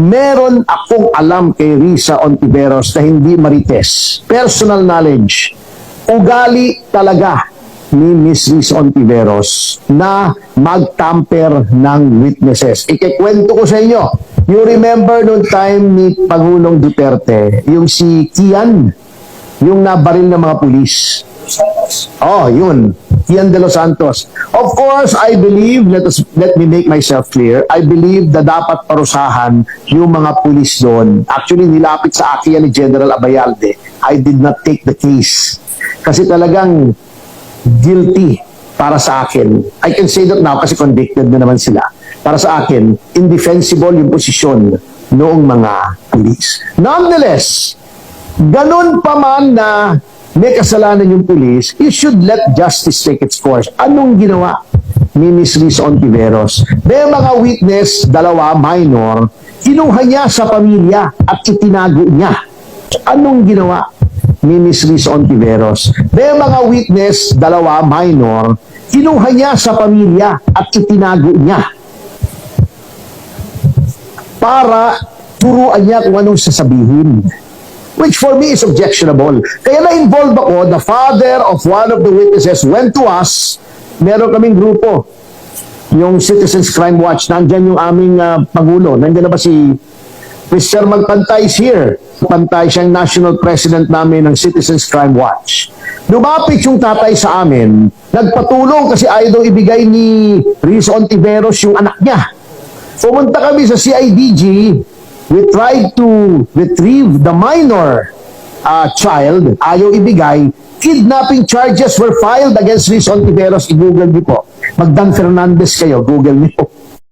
meron akong alam kay Risa Ontiveros na hindi marites. Personal knowledge. Ugali talaga ni Miss Risa Ontiveros na mag-tamper ng witnesses. Ikikwento ko sa inyo. You remember noong time ni Pangulong Duterte, yung si Kian, yung nabaril ng mga pulis. Oh, yun. Kian de los Santos. Of course, I believe, let me make myself clear, I believe na dapat parusahan yung mga pulis doon. Actually, nilapit sa akin yan ni General Abayalde. I did not take the case. Kasi talagang guilty para sa akin. I can say that now kasi convicted na naman sila. Para sa akin, indefensible yung posisyon noong mga pulis. Nonetheless, ganun pa man na may kasalanan yung pulis, you should let justice take its course. Anong ginawa ni Miss Risa Ontiveros? May mga witness, dalawa, minor, kinuha niya sa pamilya at itinago niya. Anong ginawa ni Miss Risa Ontiveros? May mga witness, dalawa, minor, kinuha niya sa pamilya at itinago niya para turuan niya kung anong sasabihin. Which for me is objectionable. Kaya na-involve ako, the father of one of the witnesses went to us, meron kaming grupo, yung Citizens Crime Watch, nandyan yung aming Pangulo, nandyan na ba si Mr. Magpantay is here. Pantay siyang national president namin ng Citizens Crime Watch. Lumapit yung tatay sa amin, nagpatulong kasi ayaw daw ibigay ni Risa Ontiveros yung anak niya. Pumunta kami sa CIDG, we tried to retrieve the minor child, ayaw ibigay, kidnapping charges were filed against Risa Ontiveros. I-google niyo po. Magdan Fernandez kayo, Google niyo.